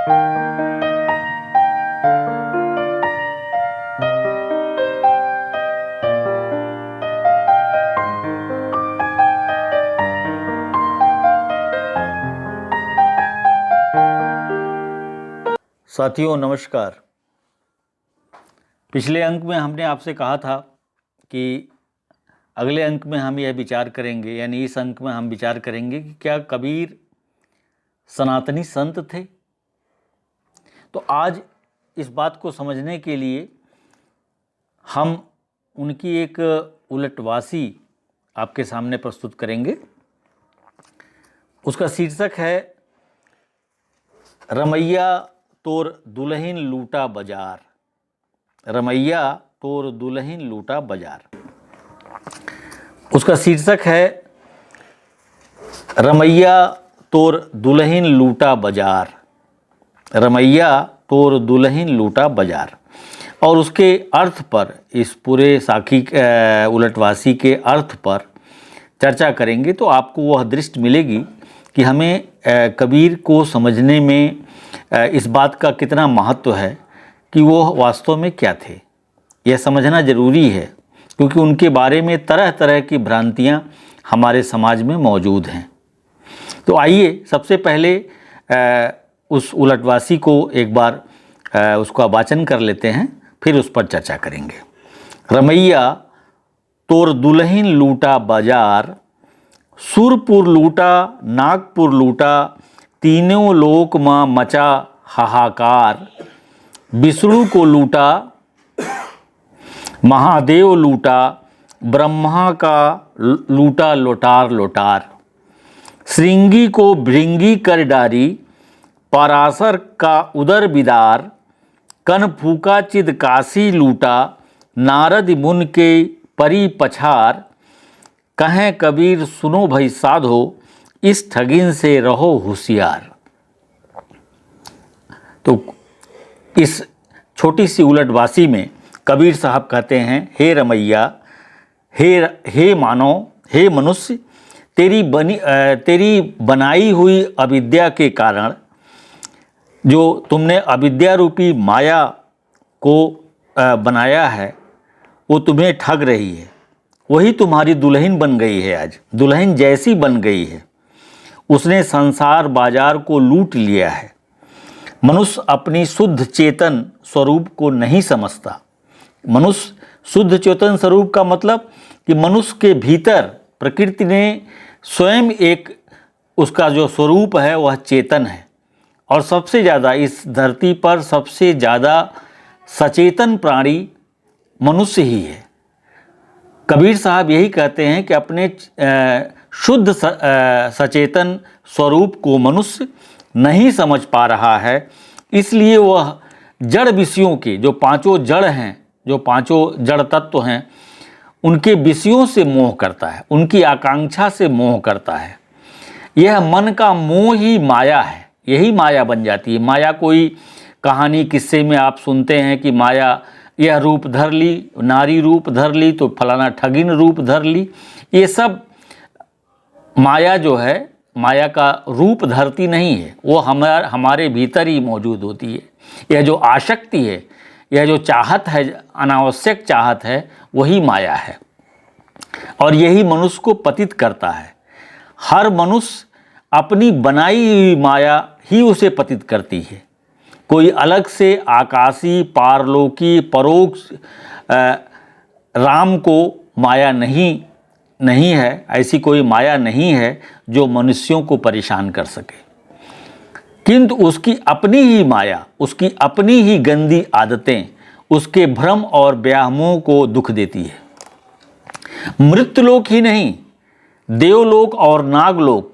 साथियों नमस्कार। पिछले अंक में हमने आपसे कहा था कि अगले अंक में हम यह विचार करेंगे, यानी इस अंक में हम विचार करेंगे कि क्या कबीर सनातनी संत थे। तो आज इस बात को समझने के लिए हम उनकी एक उलटवासी आपके सामने प्रस्तुत करेंगे। उसका शीर्षक है रमैया तोर दुल्हिन लूटा बाजार। रमैया तोर दुल्हिन लूटा बाजार। उसका शीर्षक है रमैया तोर दुल्हिन लूटा बाजार। रमैया तोर दुल्हिन लूटा बाजार। और उसके अर्थ पर, इस पूरे साखी उलटवासी के अर्थ पर चर्चा करेंगे तो आपको वह दृष्टि मिलेगी कि हमें कबीर को समझने में इस बात का कितना महत्व है कि वो वास्तव में क्या थे। यह समझना ज़रूरी है क्योंकि उनके बारे में तरह तरह की भ्रांतियाँ हमारे समाज में मौजूद हैं। तो आइए सबसे पहले उस उलटवासी को एक बार उसका वाचन कर लेते हैं, फिर उस पर चर्चा करेंगे। रमैया तोर दुल्हिन लूटा बाजार, सुरपुर लूटा नागपुर लूटा, तीनों लोक माँ मचा हाहाकार। विष्णु को लूटा, महादेव लूटा, ब्रह्मा का लूटा लोटार लोटार। श्रृंगी को भृंगी कर डारी, पराशर का उदर बिदार। कन फूका चिद काशी लूटा, नारद मुन के परी पछार। कहें कबीर सुनो भई साधो, इस ठगिन से रहो होशियार। तो इस छोटी सी उलटवासी में कबीर साहब कहते हैं, हे रमैया, हे मानव, हे मनुष्य, तेरी बनाई हुई अविद्या के कारण, जो तुमने अविद्या रूपी माया को बनाया है, वो तुम्हें ठग रही है। वही तुम्हारी दुल्हन बन गई है, आज दुल्हन जैसी बन गई है। उसने संसार बाजार को लूट लिया है। मनुष्य अपनी शुद्ध चेतन स्वरूप को नहीं समझता। मनुष्य शुद्ध चेतन स्वरूप का मतलब कि मनुष्य के भीतर प्रकृति ने स्वयं एक, उसका जो स्वरूप है वह चेतन है। और सबसे ज़्यादा इस धरती पर सबसे ज़्यादा सचेतन प्राणी मनुष्य ही है। कबीर साहब यही कहते हैं कि अपने शुद्ध सचेतन स्वरूप को मनुष्य नहीं समझ पा रहा है, इसलिए वह जड़ विषयों के, जो पांचों जड़ हैं, जो पांचों जड़ तत्व हैं, उनके विषयों से मोह करता है, उनकी आकांक्षा से मोह करता है। यह मन का मोह ही माया है, यही माया बन जाती है। माया कोई कहानी किस्से में आप सुनते हैं कि माया यह रूप धर ली, नारी रूप धर ली तो फलाना ठगिन रूप धर ली। ये सब माया जो है, माया का रूप धरती नहीं है, वो हमारे भीतर ही मौजूद होती है। यह जो आसक्ति है, यह जो चाहत है, अनावश्यक चाहत है, वही माया है और यही मनुष्य को पतित करता है। हर मनुष्य अपनी बनाई हुई माया ही उसे पतित करती है। कोई अलग से आकाशी, पारलौकी, परोक्ष राम को माया नहीं है। ऐसी कोई माया नहीं है जो मनुष्यों को परेशान कर सके, किंतु उसकी अपनी ही माया, उसकी अपनी ही गंदी आदतें उसके भ्रम और व्यामोह को दुख देती है। मृत्युलोक ही नहीं, देवलोक और नागलोक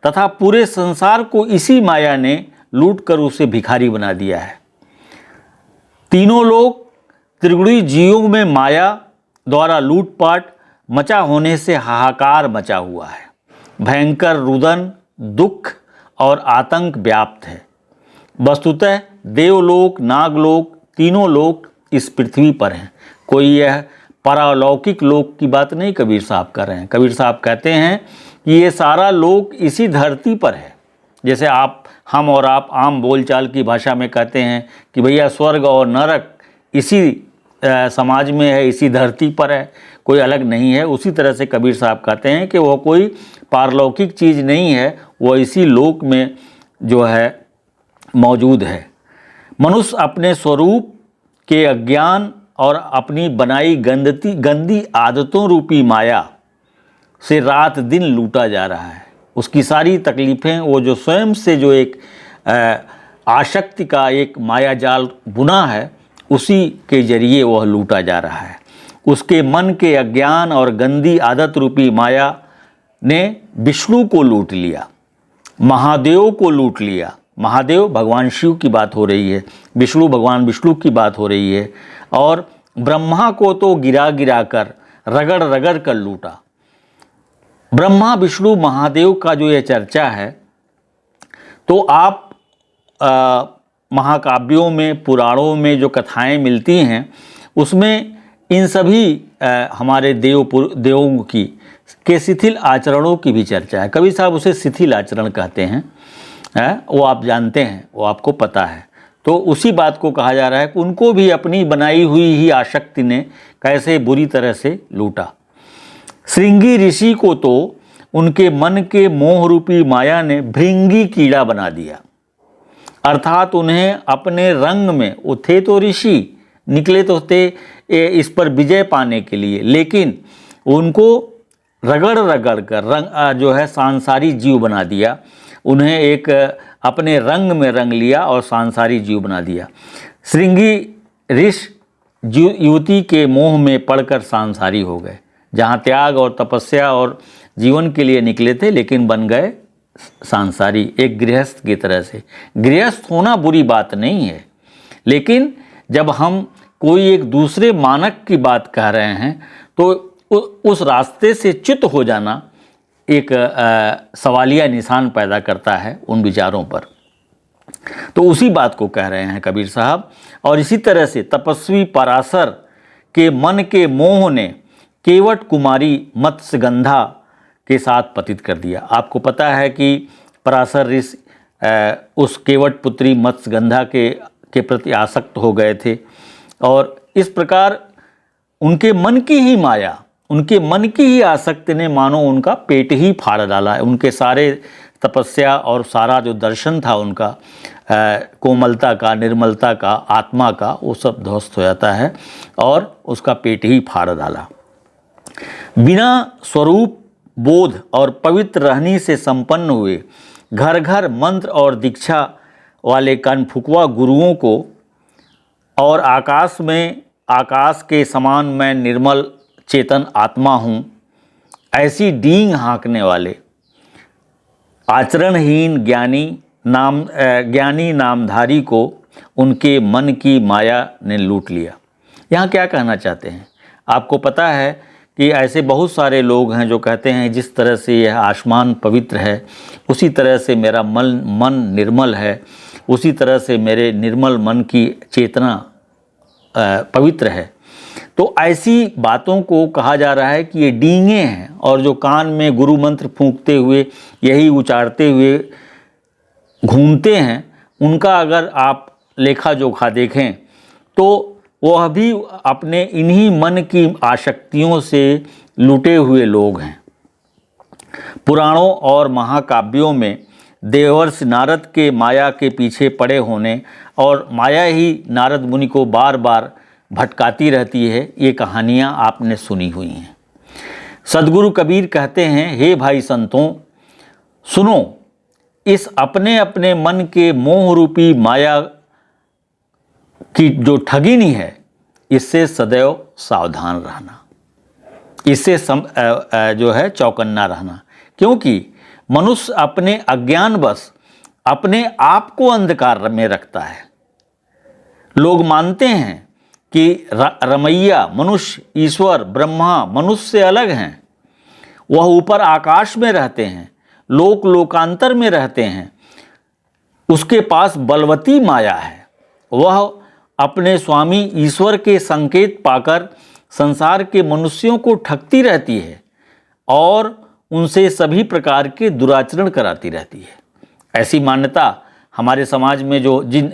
तथा पूरे संसार को इसी माया ने लूट कर उसे भिखारी बना दिया है। तीनों लोग त्रिगुणी जीवों में माया द्वारा लूटपाट मचा होने से हाहाकार मचा हुआ है। भयंकर रुदन, दुख और आतंक व्याप्त है। वस्तुतः देवलोक, नागलोक, तीनों लोक इस पृथ्वी पर हैं। कोई यह पारलौकिक लोक की बात नहीं कबीर साहब कर रहे हैं। कबीर साहब कहते हैं कि ये सारा लोक इसी धरती पर है। जैसे आप हम और आप आम बोलचाल की भाषा में कहते हैं कि भैया स्वर्ग और नरक इसी समाज में है, इसी धरती पर है, कोई अलग नहीं है। उसी तरह से कबीर साहब कहते हैं कि वह कोई पारलौकिक चीज़ नहीं है, वह इसी लोक में जो है मौजूद है। मनुष्य अपने स्वरूप के अज्ञान और अपनी बनाई गंदी आदतों रूपी माया से रात दिन लूटा जा रहा है। उसकी सारी तकलीफ़ें, वो जो स्वयं से जो एक आसक्ति का एक मायाजाल बुना है, उसी के जरिए वह लूटा जा रहा है। उसके मन के अज्ञान और गंदी आदत रूपी माया ने विष्णु को लूट लिया, महादेव को लूट लिया। महादेव भगवान शिव की बात हो रही है, विष्णु भगवान विष्णु की बात हो रही है, और ब्रह्मा को तो गिरा गिरा कर रगड़ रगड़ कर लूटा। ब्रह्मा विष्णु महादेव का जो ये चर्चा है, तो आप महाकाव्यों में, पुराणों में जो कथाएं मिलती हैं, उसमें इन सभी हमारे देवों की के शिथिल आचरणों की भी चर्चा है। कबीर साहब उसे शिथिल आचरण कहते हैं, वो आप जानते हैं, वो आपको पता है। तो उसी बात को कहा जा रहा है कि उनको भी अपनी बनाई हुई ही आसक्ति ने कैसे बुरी तरह से लूटा। श्रृंगी ऋषि को तो उनके मन के मोह रूपी माया ने भृंगी कीड़ा बना दिया, अर्थात उन्हें अपने रंग में, वो थे तो ऋषि, निकले तो थे इस पर विजय पाने के लिए, लेकिन उनको रगड़ रगड़ कर रंग जो है सांसारी जीव बना दिया। उन्हें एक अपने रंग में रंग लिया और सांसारी जीव बना दिया। श्रृंगी ऋषि युवती के मोह में पड़कर सांसारी हो गए, जहाँ त्याग और तपस्या और जीवन के लिए निकले थे, लेकिन बन गए सांसारी, एक गृहस्थ की तरह से। गृहस्थ होना बुरी बात नहीं है, लेकिन जब हम कोई एक दूसरे मानक की बात कह रहे हैं, तो उस रास्ते से च्युत हो जाना एक सवालिया निशान पैदा करता है उन विचारों पर। तो उसी बात को कह रहे हैं कबीर साहब। और इसी तरह से तपस्वी पराशर के मन के मोह ने केवट कुमारी मत्स्यगंधा के साथ पतित कर दिया। आपको पता है कि पराशर ऋषि उस केवट पुत्री मत्स्यगंधा के प्रति आसक्त हो गए थे, और इस प्रकार उनके मन की ही माया, उनके मन की ही आसक्ति ने मानो उनका पेट ही फाड़ डाला है। उनके सारे तपस्या और सारा जो दर्शन था उनका, कोमलता का, निर्मलता का, आत्मा का, वो सब ध्वस्त हो जाता है और उसका पेट ही फाड़ डाला। बिना स्वरूप बोध और पवित्र रहनी से संपन्न हुए घर घर मंत्र और दीक्षा वाले कनफुकवा गुरुओं को, और आकाश के समान मैं निर्मल चेतन आत्मा हूँ, ऐसी डींग हाँकने वाले आचरणहीन ज्ञानी नामधारी को उनके मन की माया ने लूट लिया। यहाँ क्या कहना चाहते हैं? आपको पता है कि ऐसे बहुत सारे लोग हैं जो कहते हैं जिस तरह से यह आसमान पवित्र है, उसी तरह से मेरा मन निर्मल है, उसी तरह से मेरे निर्मल मन की चेतना पवित्र है। तो ऐसी बातों को कहा जा रहा है कि ये डींगे हैं, और जो कान में गुरु मंत्र फूंकते हुए, यही उचारते हुए घूमते हैं, उनका अगर आप लेखा जोखा देखें तो वह भी अपने इन्हीं मन की आसक्तियों से लुटे हुए लोग हैं। पुराणों और महाकाव्यों में देवर्षि नारद के माया के पीछे पड़े होने और माया ही नारद मुनि को बार बार भटकाती रहती है, ये कहानियाँ आपने सुनी हुई हैं। सद्गुरु कबीर कहते हैं, हे भाई संतों, सुनो, इस अपने अपने मन के मोह रूपी माया की जो ठगिनी है, इससे सदैव सावधान रहना, इससे जो है चौकन्ना रहना, क्योंकि मनुष्य अपने अज्ञानवश अपने आप को अंधकार में रखता है। लोग मानते हैं कि रमैया मनुष्य, ईश्वर, ब्रह्मा मनुष्य से अलग हैं, वह ऊपर आकाश में रहते हैं, लोकांतर में रहते हैं, उसके पास बलवती माया है, वह अपने स्वामी ईश्वर के संकेत पाकर संसार के मनुष्यों को ठगती रहती है और उनसे सभी प्रकार के दुराचरण कराती रहती है। ऐसी मान्यता हमारे समाज में जो जिन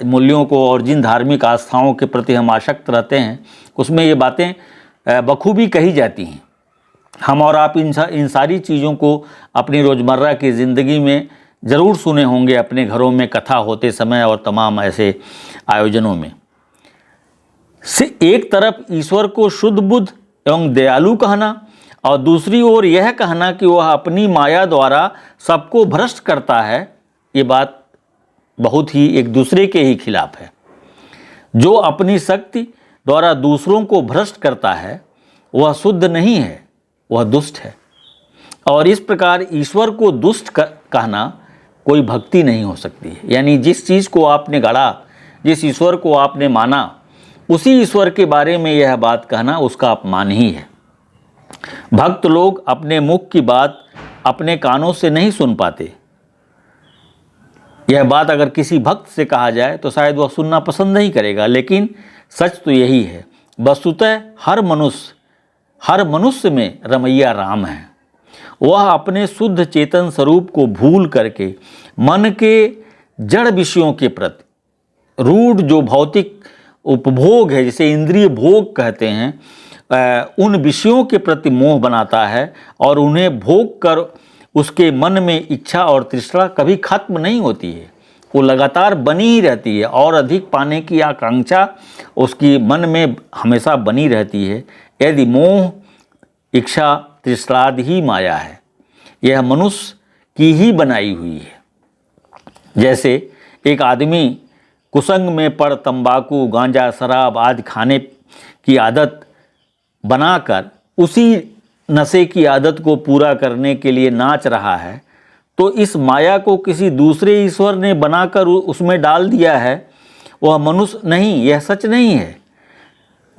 मूल्यों को और जिन धार्मिक आस्थाओं के प्रति हम आसक्त रहते हैं, उसमें ये बातें बखूबी कही जाती हैं। हम और आप इन सारी चीज़ों को अपनी रोज़मर्रा की ज़िंदगी में ज़रूर सुने होंगे, अपने घरों में कथा होते समय और तमाम ऐसे आयोजनों में। से एक तरफ ईश्वर को शुद्ध बुद्ध एवं दयालु कहना और दूसरी ओर यह कहना कि वह अपनी माया द्वारा सबको भ्रष्ट करता है, ये बात बहुत ही एक दूसरे के ही खिलाफ है। जो अपनी शक्ति द्वारा दूसरों को भ्रष्ट करता है वह शुद्ध नहीं है, वह दुष्ट है। और इस प्रकार ईश्वर को दुष्ट कहना कोई भक्ति नहीं हो सकती है। यानी जिस चीज़ को आपने गढ़ा, जिस ईश्वर को आपने माना, उसी ईश्वर के बारे में यह बात कहना उसका अपमान ही है। भक्त लोग अपने मुख की बात अपने कानों से नहीं सुन पाते। यह बात अगर किसी भक्त से कहा जाए तो शायद वह सुनना पसंद नहीं करेगा, लेकिन सच तो यही है। वस्तुतः हर मनुष्य में रमैया राम है। वह अपने शुद्ध चेतन स्वरूप को भूल करके मन के जड़ विषयों के प्रति रूढ़ जो भौतिक उपभोग है, जिसे इंद्रिय भोग कहते हैं, उन विषयों के प्रति मोह बनाता है और उन्हें भोग कर उसके मन में इच्छा और तृष्णा कभी खत्म नहीं होती है, वो लगातार बनी ही रहती है और अधिक पाने की आकांक्षा उसकी मन में हमेशा बनी रहती है। यदि मोह, इच्छा, तृष्णादि ही माया है, यह मनुष्य की ही बनाई हुई है। जैसे एक आदमी कुसंग में पड़ तंबाकू, गांजा, शराब आदि खाने की आदत बनाकर उसी नशे की आदत को पूरा करने के लिए नाच रहा है, तो इस माया को किसी दूसरे ईश्वर ने बनाकर उसमें डाल दिया है। वह मनुष्य नहीं, यह सच नहीं है।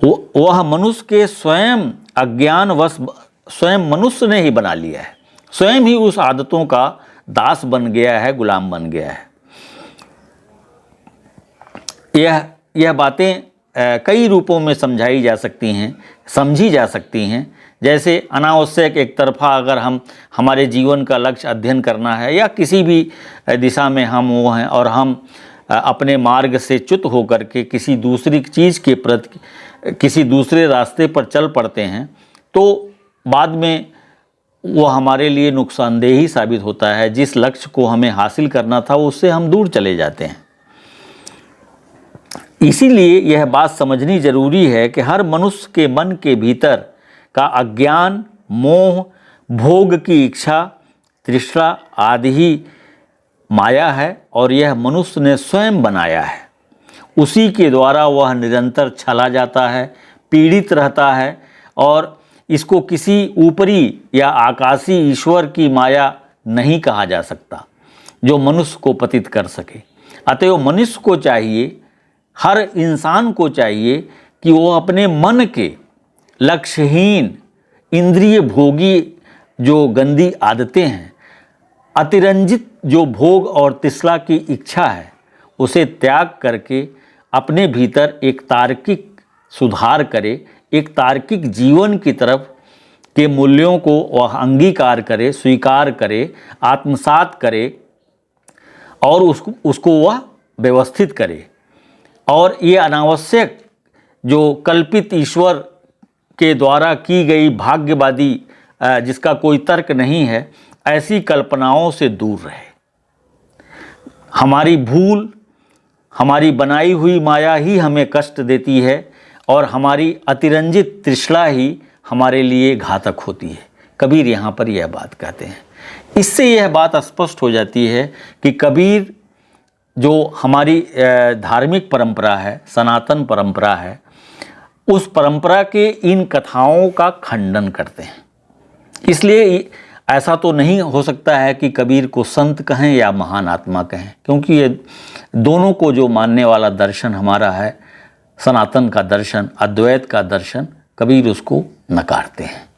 वह मनुष्य के स्वयं अज्ञानवश स्वयं मनुष्य ने ही बना लिया है, स्वयं ही उस आदतों का दास बन गया है, गुलाम बन गया है। यह बातें कई रूपों में समझी जा सकती हैं। जैसे अनावश्यक एक तरफा अगर हमारे जीवन का लक्ष्य अध्ययन करना है या किसी भी दिशा में हम वो हैं और हम अपने मार्ग से च्युत होकर के किसी दूसरी चीज़ के प्रति किसी दूसरे रास्ते पर चल पड़ते हैं, तो बाद में वो हमारे लिए नुकसानदेह ही साबित होता है। जिस लक्ष्य को हमें हासिल करना था उससे हम दूर चले जाते हैं। इसीलिए यह बात समझनी जरूरी है कि हर मनुष्य के मन के भीतर का अज्ञान, मोह, भोग की इच्छा, तृष्णा आदि ही माया है और यह मनुष्य ने स्वयं बनाया है। उसी के द्वारा वह निरंतर छला जाता है, पीड़ित रहता है और इसको किसी ऊपरी या आकाशी ईश्वर की माया नहीं कहा जा सकता जो मनुष्य को पतित कर सके। अतएव मनुष्य को चाहिए, हर इंसान को चाहिए कि वो अपने मन के लक्ष्यहीन, इंद्रिय भोगी जो गंदी आदतें हैं, अतिरंजित जो भोग और तृष्णा की इच्छा है, उसे त्याग करके अपने भीतर एक तार्किक सुधार करे, एक तार्किक जीवन की तरफ के मूल्यों को वह अंगीकार करे, स्वीकार करे, आत्मसात करे और उसको वह व्यवस्थित करे। और ये अनावश्यक जो कल्पित ईश्वर के द्वारा की गई भाग्यवादी जिसका कोई तर्क नहीं है, ऐसी कल्पनाओं से दूर रहे। हमारी भूल, हमारी बनाई हुई माया ही हमें कष्ट देती है और हमारी अतिरंजित तृष्णा ही हमारे लिए घातक होती है। कबीर यहाँ पर यह बात कहते हैं। इससे यह बात स्पष्ट हो जाती है कि कबीर जो हमारी धार्मिक परंपरा है, सनातन परंपरा है, उस परंपरा के इन कथाओं का खंडन करते हैं। इसलिए ऐसा तो नहीं हो सकता है कि कबीर को संत कहें या महान आत्मा कहें, क्योंकि ये दोनों को जो मानने वाला दर्शन हमारा है, सनातन का दर्शन, अद्वैत का दर्शन, कबीर उसको नकारते हैं।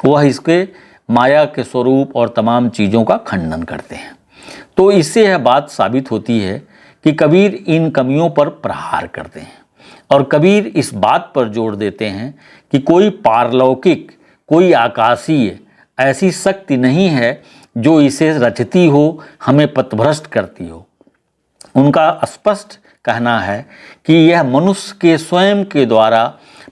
वह इसके माया के स्वरूप और तमाम चीज़ों का खंडन करते हैं। तो इससे यह बात साबित होती है कि कबीर इन कमियों पर प्रहार करते हैं और कबीर इस बात पर जोर देते हैं कि कोई पारलौकिक, कोई आकाशीय ऐसी शक्ति नहीं है जो इसे रचती हो, हमें पथभ्रष्ट करती हो। उनका स्पष्ट कहना है कि यह मनुष्य के स्वयं के द्वारा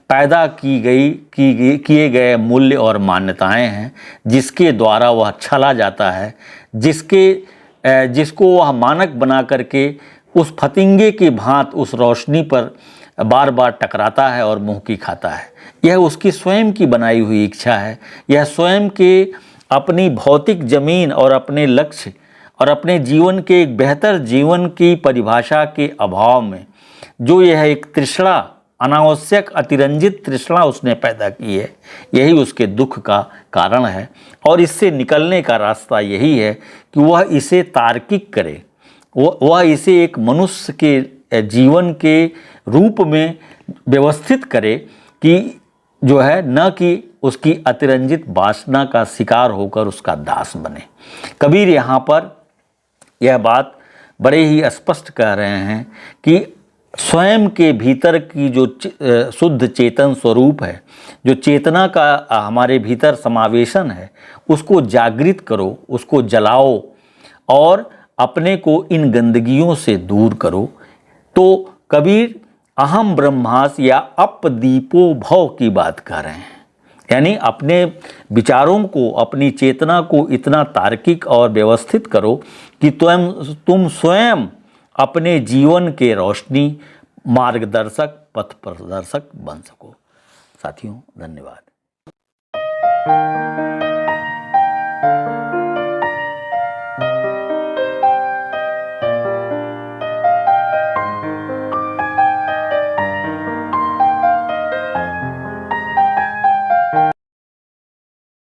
पैदा किए गए मूल्य और मान्यताएं हैं, जिसके द्वारा वह छला जाता है, जिसको वह मानक बना करके उस फतिंगे की भांति उस रोशनी पर बार बार टकराता है और मुंह की खाता है। यह उसकी स्वयं की बनाई हुई इच्छा है। यह स्वयं के अपनी भौतिक जमीन और अपने लक्ष्य और अपने जीवन के एक बेहतर जीवन की परिभाषा के अभाव में जो यह एक तृष्णा, अनावश्यक अतिरंजित तृष्णा उसने पैदा की है, यही उसके दुख का कारण है। और इससे निकलने का रास्ता यही है कि वह इसे तार्किक करे, वह इसे एक मनुष्य के जीवन के रूप में व्यवस्थित करे कि जो है न कि उसकी अतिरंजित वासना का शिकार होकर उसका दास बने। कबीर यहाँ पर यह बात बड़े ही स्पष्ट कह रहे हैं कि स्वयं के भीतर की जो शुद्ध चेतन स्वरूप है, जो चेतना का हमारे भीतर समावेशन है, उसको जागृत करो, उसको जलाओ और अपने को इन गंदगियों से दूर करो। तो कबीर अहम ब्रह्मास या अपदीपो भव की बात कर रहे हैं, यानी अपने विचारों को, अपनी चेतना को इतना तार्किक और व्यवस्थित करो कि तुम स्वयं अपने जीवन के रोशनी, मार्गदर्शक, पथ प्रदर्शक बन सको। साथियों, धन्यवाद।